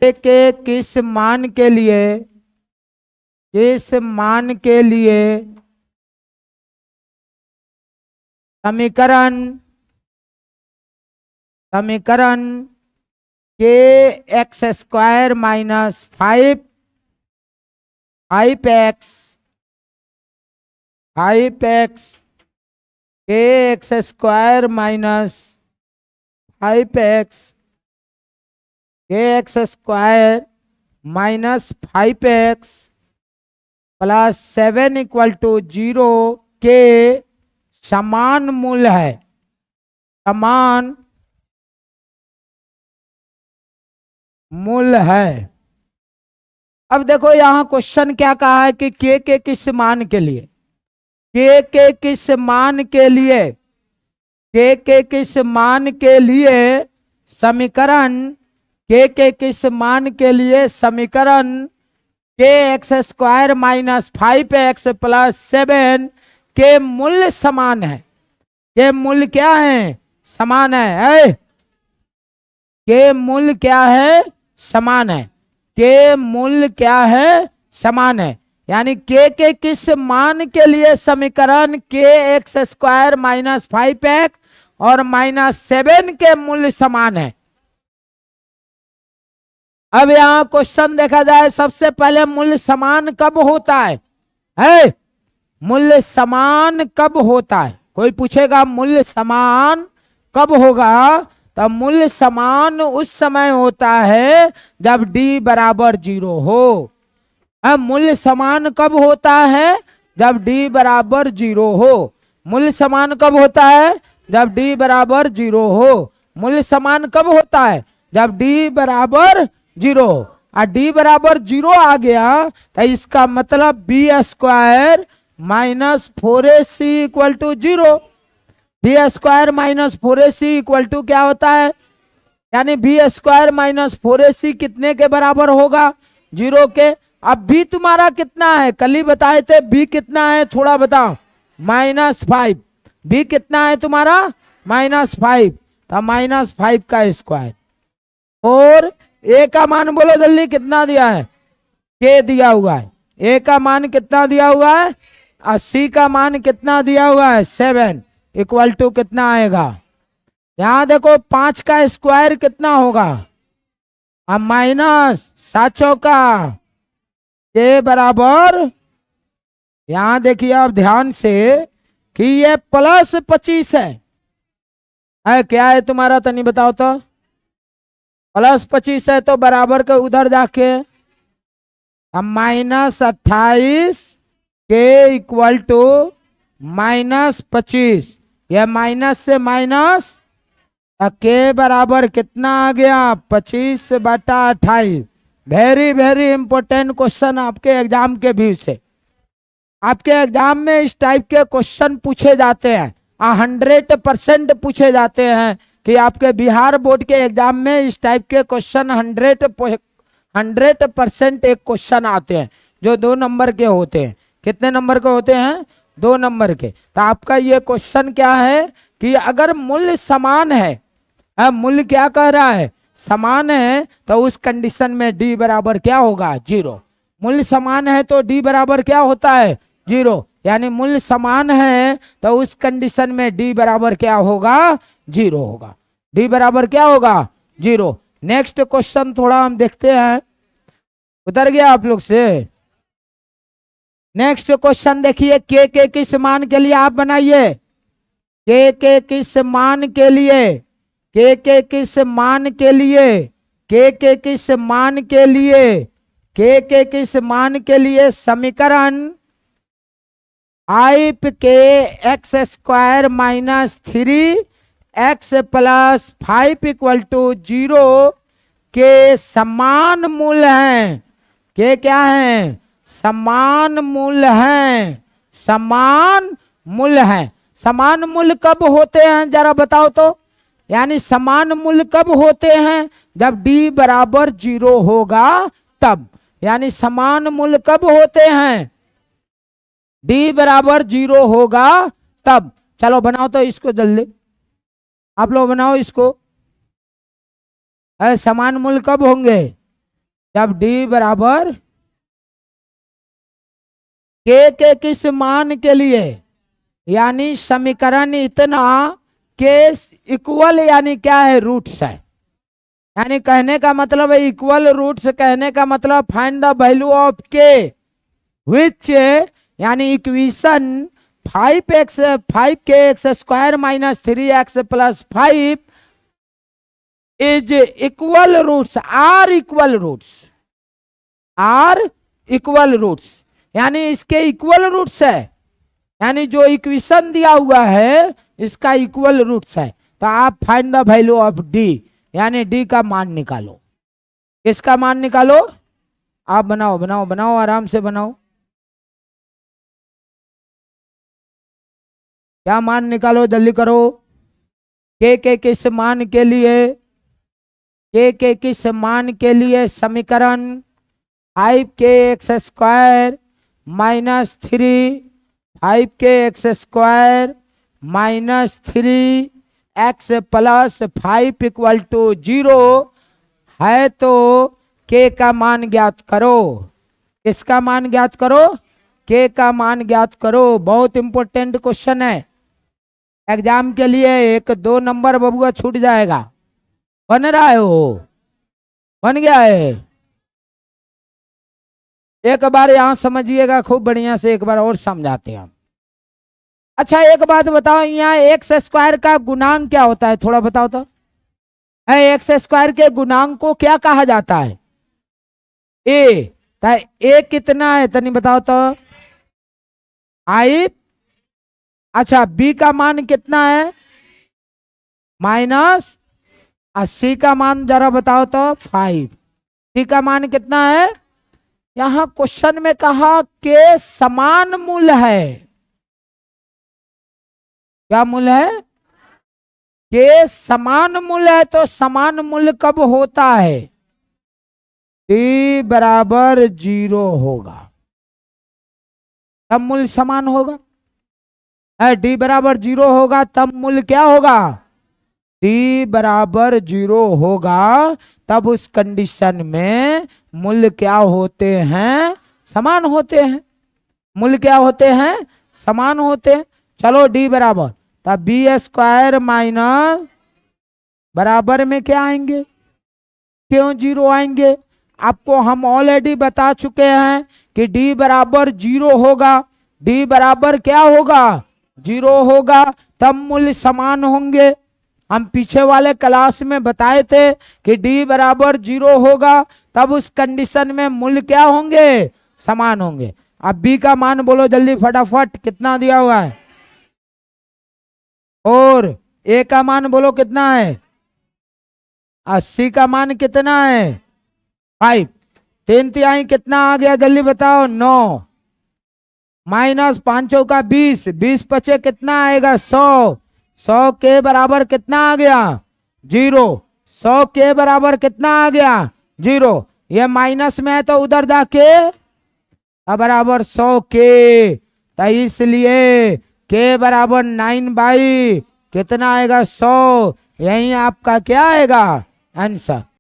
के किस मान के लिए समीकरण के एक्स स्क्वायर माइनस 5x के एक्स स्क्वायर माइनस 5x के x square minus 5x plus 7 equal to 0 के समान मूल है। समान मूल है। अब देखो यहां क्वेश्चन क्या कहा है कि के किस मान के लिए, के किस मान के लिए, के किस मान के लिए समीकरण, के किस मान के लिए समीकरण के x square minus 5x plus 7 के मूल्य समान है। के मूल्य क्या है? समान है। के मूल्य क्या है? समान है। के मूल्य क्या है? समान है। यानी के किस मान के लिए समीकरण के एक्स स्क्वायर माइनस 5x और माइनस 7 के मूल्य समान है। अब यहां क्वेश्चन देखा जाए, सबसे पहले मूल्य समान कब होता है? मूल्य समान कब होता है? कोई पूछेगा मूल्य समान कब होगा, तो मूल्य समान उस समय होता है जब d बराबर 0 हो। अब मूल्य समान कब होता है? जब d बराबर 0 हो। मूल्य समान कब होता है? जब d बराबर 0 हो। मूल्य समान कब होता है? जब d बराबर 0। और d बराबर 0 आ गया तो इसका मतलब b square minus 4ac equal to 0। B square minus 4ac equal to क्या होता है? यानी बी स्क्वायर माइनस 4ac कितने के बराबर होगा? 0 के। अब बी तुम्हारा कितना है? कल ही बताए थे बी कितना है, थोड़ा बताओ। -5। बी कितना है तुम्हारा? -5। तो -5 का स्क्वायर। और ए का मान बोलो जल्दी, कितना दिया है? के दिया हुआ है। ए का मान कितना दिया हुआ है? 80 का मान कितना दिया हुआ है? 7 इक्वल टू कितना आएगा? यहां देखो 5 का स्क्वायर कितना होगा? अब माइनस 7 का के बराबर, यहां देखिए आप ध्यान से कि ये प्लस 25 है। क्या है तुम्हारा? तनी बताओ तो। प्लस 25 है तो बराबर के उधर जाके अब -28 के इक्वल टू -25। यह माइनस से माइनस के बराबर कितना आ गया? 25/28। वेरी वेरी इंपॉर्टेंट क्वेश्चन आपके एग्जाम के व्यू से। आपके एग्जाम में इस टाइप के क्वेश्चन पूछे जाते हैं, 100% पूछे जाते हैं कि आपके बिहार बोर्ड के एग्जाम में इस टाइप के क्वेश्चन 100% एक क्वेश्चन आते हैं जो 2 नंबर के होते हैं। कितने नंबर के होते हैं? 2 नंबर के। तो आपका ये क्वेश्चन क्या है कि अगर मूल्य समान है, मूल्य क्या कह रहा है? समान है, तो उस कंडीशन में d बराबर क्या होगा? 0। मूल्य समान है तो d बराबर क्या होता है? 0। यानी मूल्य समान है तो उस कंडीशन में d बराबर क्या होगा? 0 होगा। d बराबर क्या होगा? 0। नेक्स्ट क्वेश्चन थोड़ा हम देखते हैं, उतर गया आप लोग से। नेक्स्ट क्वेश्चन देखिए, के किस मान के लिए आप बनाइए। के किस मान के लिए, के किस मान के लिए, के किस मान के लिए, के किस मान के लिए समीकरण 5 के x square minus 3x plus 5 equal to 0 के समान मूल हैं। के क्या हैं? समान मूल हैं। समान मूल हैं। समान मूल कब होते हैं जरा बताओ तो। यानी समान मूल कब होते हैं? जब d बराबर 0 होगा तब। यानी समान मूल कब होते हैं? d बराबर 0 होगा तब। चलो बनाओ तो इसको जल्दी, आप लोग बनाओ इसको। समान मूल कब होंगे? जब डी बराबर के किस मान के लिए, यानी समीकरण इतना के इक्वल यानी क्या है, रूट्स है। यानी कहने का मतलब है इक्वल रूट्स, कहने का मतलब find the value of k which, यानी equation 5k minus 3x plus 5 is equal roots, are equal roots, यानी इसके इक्वल रूट्स है, यानी जो इक्वेशन दिया हुआ है इसका इक्वल रूट्स है। तो आप find the value of D, यानी डी का मान निकालो। किसका मान निकालो? आप बनाओ बनाओ बनाओ, आराम से बनाओ। क्या मान निकालो, जल्दी करो। के किस मान के लिए, के किस मान के लिए समीकरण 5k² minus 5k² minus 3x plus 5 equal to 0 है, तो के का मान ज्ञात करो। किसका मान ज्ञात करो? के का मान ज्ञात करो। बहुत इंपॉर्टेंट क्वेश्चन है एग्जाम के लिए, 1-2 नंबर बबुआ छूट जाएगा। बन रहा है वो, बन गया है। एक बार यहां समझिएगा खूब बढ़िया से, एक बार और समझाते हैं हम। अच्छा एक बात बताओ, यहाँ x² का गुणांक क्या होता है, थोड़ा बताओ तो। x² के गुणांक को क्या कहा जाता है? ए। ए कितना है तनी बताओ तो। 5। अच्छा बी का मान कितना है? -80 का मान जरा बताओ तो 5। सी का मान कितना है? यहां क्वेश्चन में कहा के समान मूल है। क्या मूल है? के समान मूल है। तो समान मूल कब होता है? डी बराबर 0 होगा, तब मूल समान होगा। डी बराबर 0 होगा तब मूल क्या होगा? डी बराबर 0 होगा, तब उस कंडीशन में मूल्य क्या होते हैं? समान होते हैं। मूल्य क्या होते हैं? समान होते हैं। चलो डी बराबर, तब b² माइनस बराबर में क्या आएंगे? क्यों 0 आएंगे? आपको हम ऑलरेडी बता चुके हैं कि डी बराबर 0 होगा। डी बराबर क्या होगा? 0 होगा, तब मूल्य समान होंगे। हम पीछे वाले क्लास में बताए थे कि डी बराबर 0 होगा, तब उस कंडीशन में मूल्य क्या होंगे? समान होंगे। अब बी का मान बोलो जल्दी फटाफट, कितना दिया हुआ है? और ए का मान बोलो कितना है? 80 का मान कितना है? 5। 3 कितना आ गया जल्दी बताओ? 9 माइनस 5 का 20, 20 बचे कितना आएगा? 100। 100 के बराबर कितना आ गया? 0। 100 के बराबर कितना आ गया? 0। ये माइनस में है तो उधर जाके बराबर 100 के, तो इसलिए के बराबर 9/, कितना आएगा? 100। यही आपका क्या आएगा आंसर।